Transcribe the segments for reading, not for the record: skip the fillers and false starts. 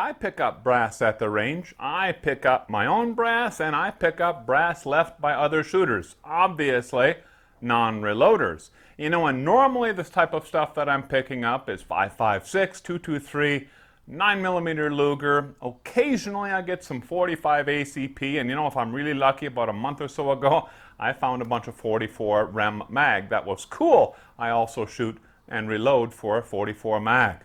I pick up brass at the range. I pick up my own brass, and I pick up brass left by other shooters. Obviously, non-reloaders. You know, and normally this type of stuff that I'm picking up is 5.56, 223, 9mm Luger. Occasionally I get some 45 ACP, and you know, if I'm really lucky, about a month or so ago, I found a bunch of 44 Rem mag. That was cool. I also shoot and reload for a 44 mag.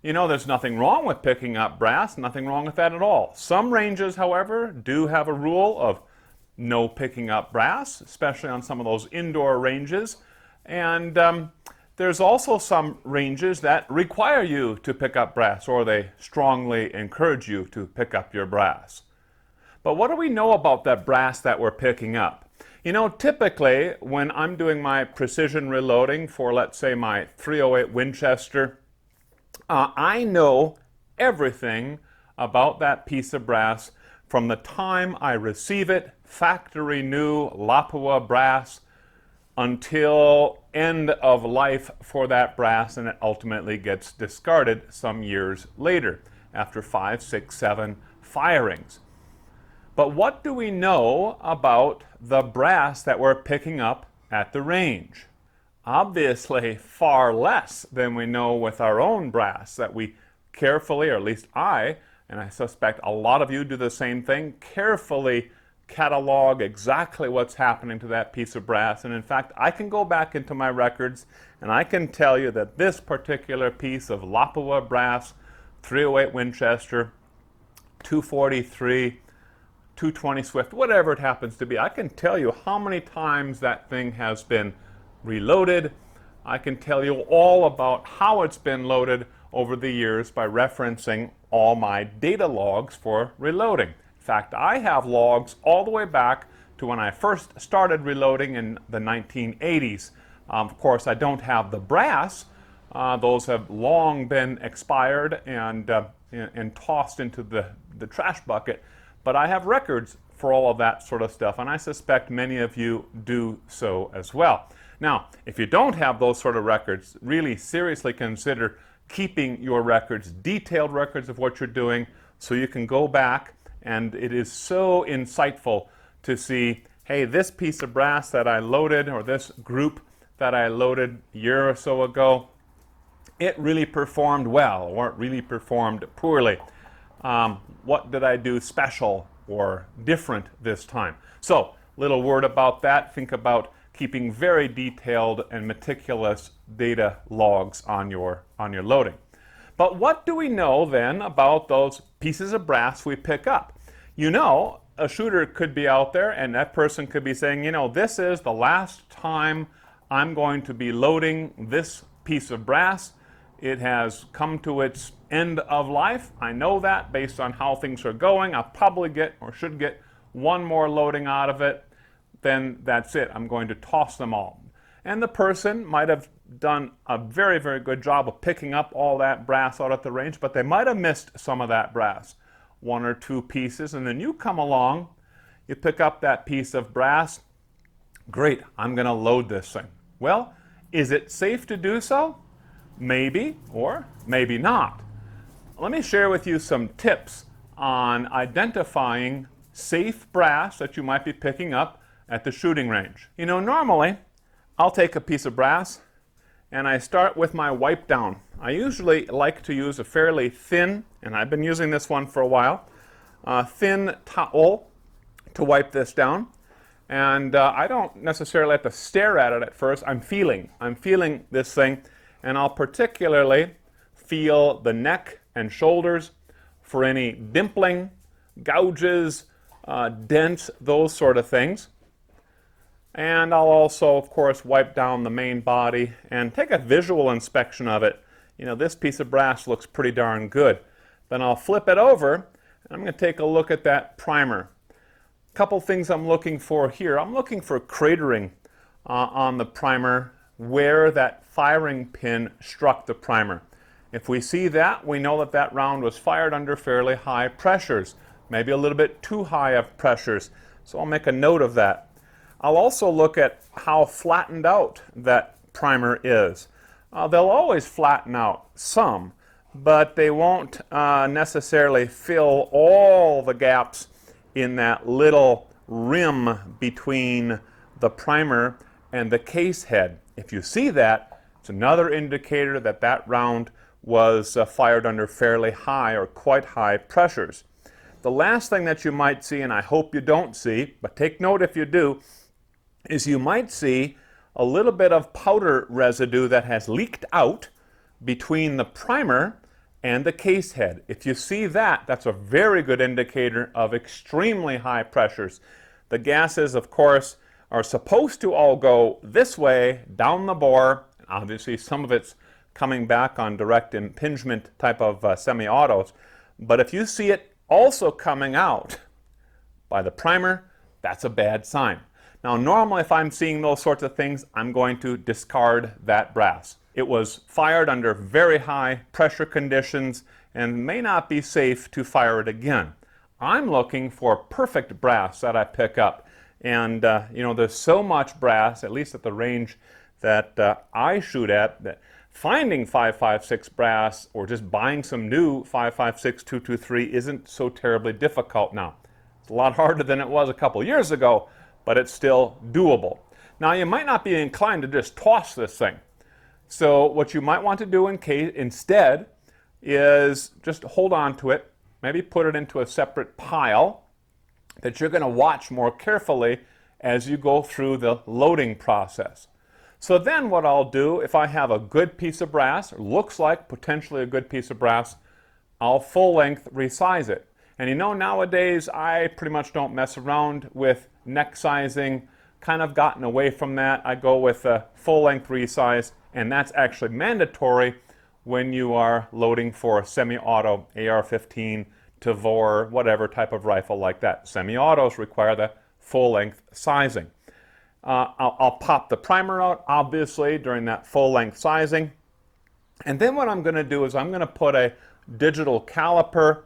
You know, there's nothing wrong with picking up brass, nothing wrong with that at all. Some ranges, however, do have a rule of no picking up brass, especially on some of those indoor ranges. And there's also some ranges that require you to pick up brass, or they strongly encourage you to pick up your brass. But what do we know about that brass that we're picking up? You know, typically when I'm doing my precision reloading for, let's say, my .308 Winchester, I know everything about that piece of brass from the time I receive it, factory new Lapua brass, until end of life for that brass, and it ultimately gets discarded some years later after 5, 6, 7 firings. But what do we know about the brass that we're picking up at the range? Obviously far less than we know with our own brass that we carefully, or at least I, and I suspect a lot of you do the same thing, carefully catalog exactly what's happening to that piece of brass. And in fact, I can go back into my records and I can tell you that this particular piece of Lapua brass, .308 Winchester, 243, 220 Swift, whatever it happens to be, I can tell you how many times that thing has been reloaded. I can tell you all about how it's been loaded over the years by referencing all my data logs for reloading. In fact, I have logs all the way back to when I first started reloading in the 1980s. Of course, I don't have the brass. Those have long been expired and tossed into the trash bucket. But I have records for all of that sort of stuff, and I suspect many of you do so as well. Now, if you don't have those sort of records, really seriously consider keeping your records, detailed records of what you're doing, so you can go back, and it is so insightful to see, hey, this piece of brass that I loaded, or this group that I loaded a year or so ago, it really performed well, or it really performed poorly. What did I do special or different this time? So, little word about that. Think about keeping very detailed and meticulous data logs on your loading. But what do we know then about those pieces of brass we pick up? You know, a shooter could be out there and that person could be saying, you know, this is the last time I'm going to be loading this piece of brass. It has come to its end of life. I know that based on how things are going. I'll probably get, or should get, one more loading out of it. Then that's it. I'm going to toss them all. And the person might have done a very, very good job of picking up all that brass out at the range, but they might have missed some of that brass, one or two pieces, and then you come along, you pick up that piece of brass. Great, I'm going to load this thing. Well, is it safe to do so? Maybe, or maybe not. Let me share with you some tips on identifying safe brass that you might be picking up at the shooting range. You know, normally I'll take a piece of brass and I start with my wipe down. I usually like to use a fairly thin, and I've been using this one for a while, thin towel to wipe this down. And I don't necessarily have to stare at it at first. I'm feeling this thing, and I'll particularly feel the neck and shoulders for any dimpling, gouges, dents, those sort of things. And I'll also, of course, wipe down the main body and take a visual inspection of it. You know, this piece of brass looks pretty darn good. Then I'll flip it over, and I'm going to take a look at that primer. A couple things I'm looking for here. I'm looking for cratering on the primer where that firing pin struck the primer. If we see that, we know that that round was fired under fairly high pressures, maybe a little bit too high of pressures. So I'll make a note of that. I'll also look at how flattened out that primer is. They'll always flatten out some, but they won't necessarily fill all the gaps in that little rim between the primer and the case head. If you see that, it's another indicator that that round was fired under fairly high or quite high pressures. The last thing that you might see, and I hope you don't see, but take note if you do, is you might see a little bit of powder residue that has leaked out between the primer and the case head. If you see that, that's a very good indicator of extremely high pressures. The gases, of course, are supposed to all go this way, down the bore. Obviously, some of it's coming back on direct impingement type of semi-autos. But if you see it also coming out by the primer, that's a bad sign. Now, normally, if I'm seeing those sorts of things, I'm going to discard that brass. It was fired under very high pressure conditions and may not be safe to fire it again. I'm looking for perfect brass that I pick up. And, you know, there's so much brass, at least at the range that I shoot at, that finding 556 brass or just buying some new 556 223 isn't so terribly difficult now. It's a lot harder than it was a couple years ago, but it's still doable. Now, you might not be inclined to just toss this thing. So what you might want to do instead is just hold on to it, maybe put it into a separate pile that you're going to watch more carefully as you go through the loading process. So then what I'll do, if I have a good piece of brass, or looks like potentially a good piece of brass, I'll full length resize it. And you know, nowadays I pretty much don't mess around with neck sizing, kind of gotten away from that. I go with a full length resize, and that's actually mandatory when you are loading for a semi-auto AR-15, Tavor, whatever type of rifle like that. Semi-autos require the full length sizing. I'll pop the primer out, obviously, during that full length sizing. And then what I'm going to do is I'm going to put a digital caliper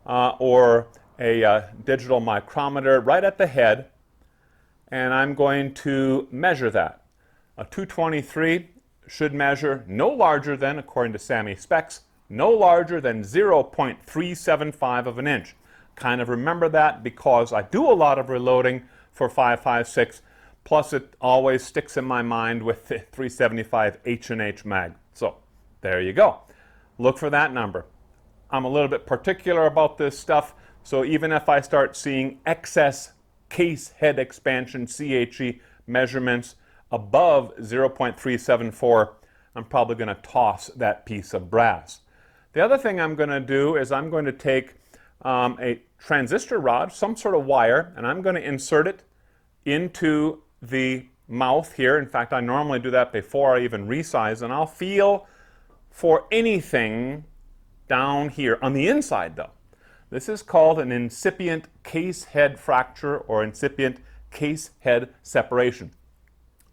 or a digital micrometer right at the head, and I'm going to measure that. A 223 should measure no larger than, according to SAMI specs, no larger than 0.375 of an inch. Kind of remember that because I do a lot of reloading for 5.56, plus it always sticks in my mind with the 375 H&H mag. So there you go. Look for that number. I'm a little bit particular about this stuff, so even if I start seeing excess case head expansion CHE measurements above 0.374, I'm probably going to toss that piece of brass. The other thing I'm going to do is I'm going to take a transistor rod, some sort of wire, and I'm going to insert it into the mouth here. In fact, I normally do that before I even resize, and I'll feel for anything down here on the inside though. This is called an incipient case head fracture or incipient case head separation.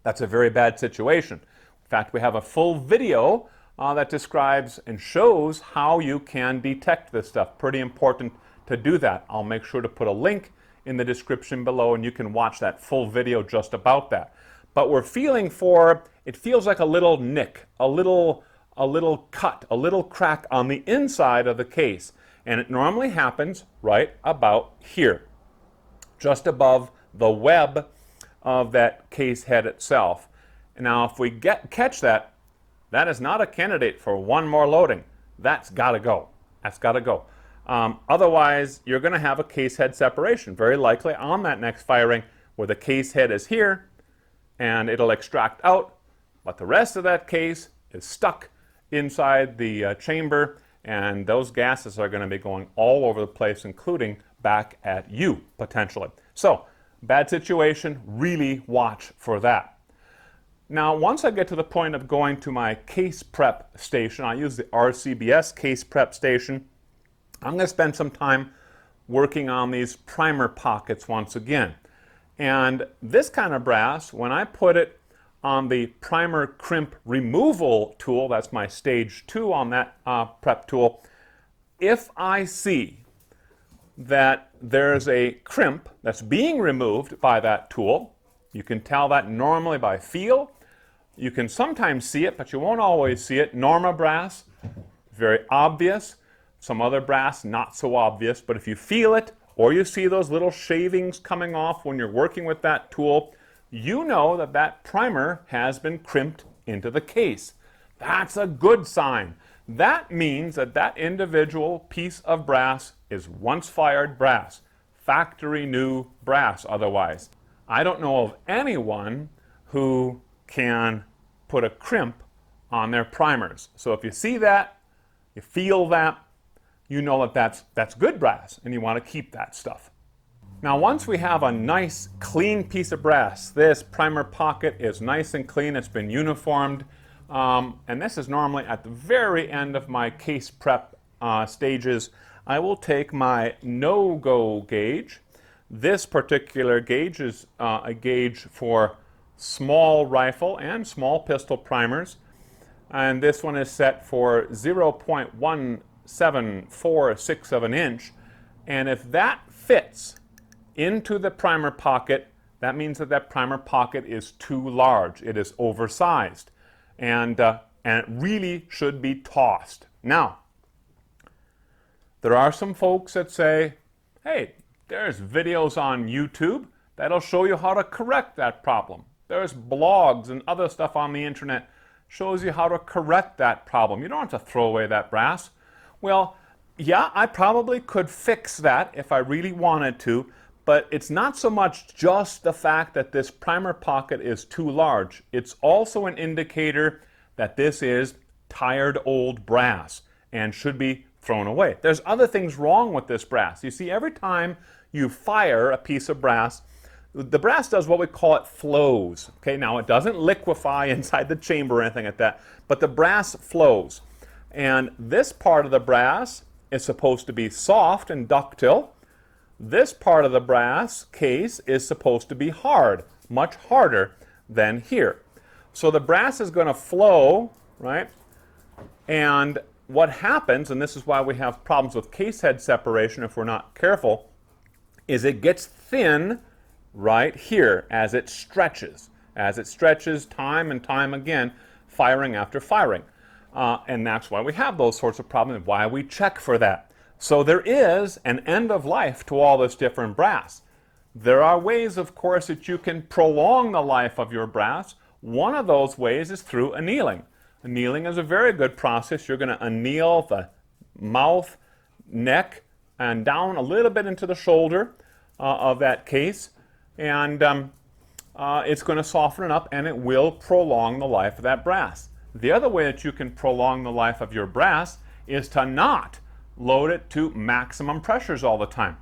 That's a very bad situation. In fact, we have a full video that describes and shows how you can detect this stuff. Pretty important to do that. I'll make sure to put a link in the description below and you can watch that full video just about that. But we're feeling for, it feels like a little nick, a little cut, a little crack on the inside of the case. And it normally happens right about here, just above the web of that case head itself. Now, if we catch that, that is not a candidate for one more loading. That's got to go. That's got to go. Otherwise, you're going to have a case head separation, very likely on that next firing where the case head is here and it'll extract out, but the rest of that case is stuck inside the chamber, and those gases are going to be going all over the place, including back at you, potentially. So, bad situation, really watch for that. Now, once I get to the point of going to my case prep station, I use the RCBS case prep station, I'm going to spend some time working on these primer pockets once again. And this kind of brass, when I put it on the primer crimp removal tool, that's my stage 2 on that prep tool, if I see that there's a crimp that's being removed by that tool, you can tell that normally by feel. You can sometimes see it, but you won't always see it. Norma brass, very obvious. Some other brass, not so obvious, but if you feel it or you see those little shavings coming off when you're working with that tool, you know that that primer has been crimped into the case. That's a good sign. That means that that individual piece of brass is once fired brass, factory new brass otherwise. I don't know of anyone who can put a crimp on their primers. So if you see that, you feel that, you know that that's good brass and you want to keep that stuff. Now once we have a nice clean piece of brass, this primer pocket is nice and clean, it's been uniformed, and this is normally at the very end of my case prep stages. I will take my no-go gauge. This particular gauge is a gauge for small rifle and small pistol primers, and this one is set for 0.1746 of an inch, and if that fits into the primer pocket, that means that that primer pocket is too large. It is oversized, and it really should be tossed. Now, there are some folks that say, hey, there's videos on YouTube that'll show you how to correct that problem. There's blogs and other stuff on the internet shows you how to correct that problem. You don't have to throw away that brass. Well, yeah, I probably could fix that if I really wanted to, but it's not so much just the fact that this primer pocket is too large. It's also an indicator that this is tired old brass and should be thrown away. There's other things wrong with this brass. You see, every time you fire a piece of brass, the brass does what we call it flows. Okay, now it doesn't liquefy inside the chamber or anything like that, but the brass flows. And this part of the brass is supposed to be soft and ductile. This part of the brass case is supposed to be hard, much harder than here. So the brass is going to flow, right? And what happens, and this is why we have problems with case head separation if we're not careful, is it gets thin right here as it stretches. As it stretches time and time again, firing after firing. And that's why we have those sorts of problems, why we check for that. So there is an end of life to all this different brass. There are ways, of course, that you can prolong the life of your brass. One of those ways is through annealing. Annealing is a very good process. You're going to anneal the mouth, neck, and down a little bit into the shoulder of that case. And it's going to soften it up and it will prolong the life of that brass. The other way that you can prolong the life of your brass is to not load it to maximum pressures all the time.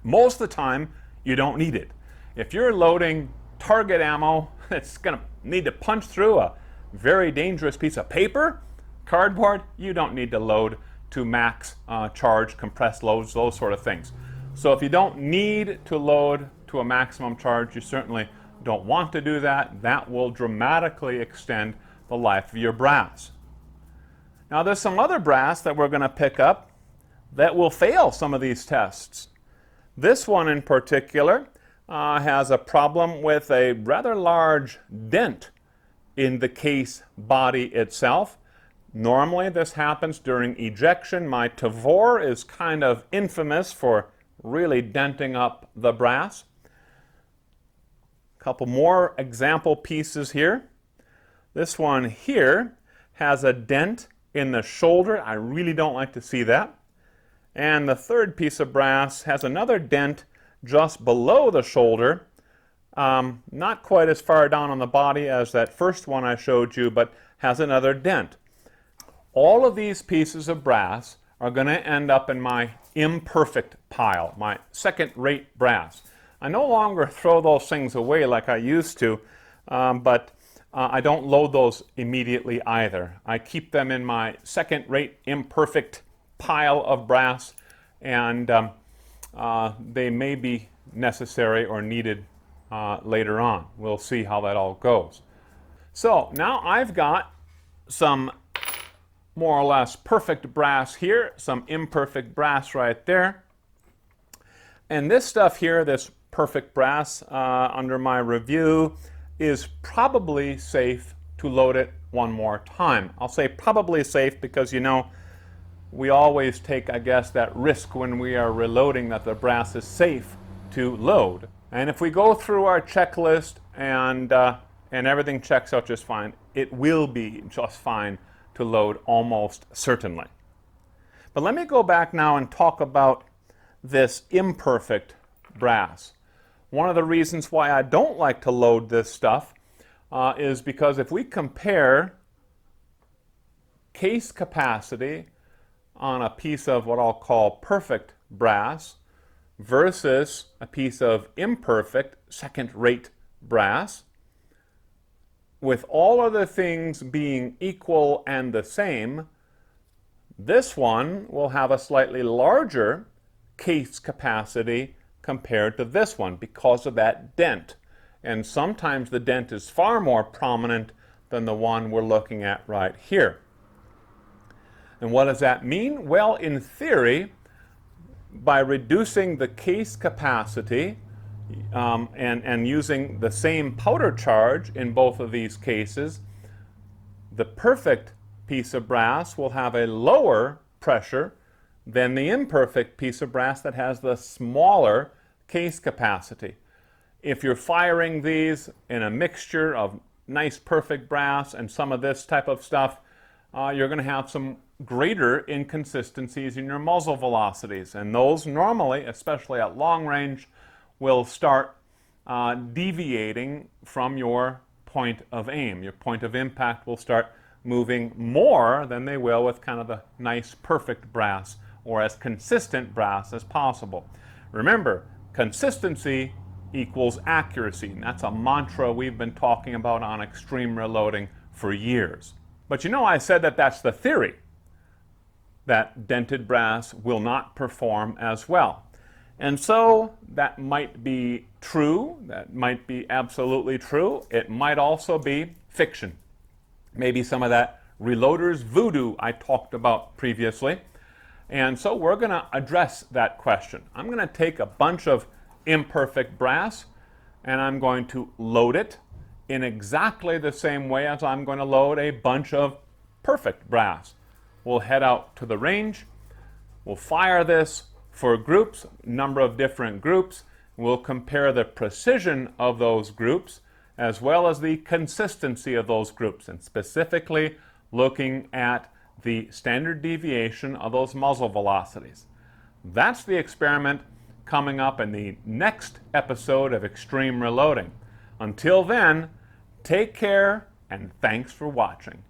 Most of the time, you don't need it. If you're loading target ammo that's going to need to punch through a very dangerous piece of paper, cardboard, you don't need to load to max charge, compressed loads, those sort of things. So if you don't need to load to a maximum charge, you certainly don't want to do that. That will dramatically extend the life of your brass. Now there's some other brass that we're going to pick up that will fail some of these tests. This one in particular has a problem with a rather large dent in the case body itself. Normally this happens during ejection. My Tavor is kind of infamous for really denting up the brass. A couple more example pieces here. This one here has a dent in the shoulder. I really don't like to see that. And the third piece of brass has another dent just below the shoulder, not quite as far down on the body as that first one I showed you, but has another dent. All of these pieces of brass are going to end up in my imperfect pile, my second-rate brass. I no longer throw those things away like I used to, but I don't load those immediately either. I keep them in my second-rate imperfect pile of brass, and they may be necessary or needed later on. We'll see how that all goes. So now I've got some more or less perfect brass here, some imperfect brass right there. And this stuff here, this perfect brass under my review, is probably safe to load it one more time. I'll say probably safe because, you know, we always take, I guess, that risk when we are reloading that the brass is safe to load. And if we go through our checklist and everything checks out just fine, it will be just fine to load almost certainly. But let me go back now and talk about this imperfect brass. One of the reasons why I don't like to load this stuff is because if we compare case capacity on a piece of what I'll call perfect brass versus a piece of imperfect second-rate brass, with all other things being equal and the same, this one will have a slightly larger case capacity compared to this one because of that dent. And sometimes the dent is far more prominent than the one we're looking at right here. And what does that mean? Well, in theory, by reducing the case capacity and using the same powder charge in both of these cases, the perfect piece of brass will have a lower pressure than the imperfect piece of brass that has the smaller case capacity. If you're firing these in a mixture of nice perfect brass and some of this type of stuff, you're going to have some greater inconsistencies in your muzzle velocities, and those normally, especially at long range, will start deviating from your point of aim. Your point of impact will start moving more than they will with kind of the nice perfect brass or as consistent brass as possible. Remember, consistency equals accuracy, and that's a mantra we've been talking about on extreme reloading for years. But you know, I said that that's the theory, that dented brass will not perform as well. And so that might be true, that might be absolutely true. It might also be fiction. Maybe some of that reloader's voodoo I talked about previously. And so we're going to address that question. I'm going to take a bunch of imperfect brass and I'm going to load it in exactly the same way as I'm going to load a bunch of perfect brass. We'll head out to the range. We'll fire this for groups, a number of different groups. We'll compare the precision of those groups as well as the consistency of those groups, and specifically looking at the standard deviation of those muzzle velocities. That's the experiment coming up in the next episode of Extreme Reloading. Until then, take care and thanks for watching.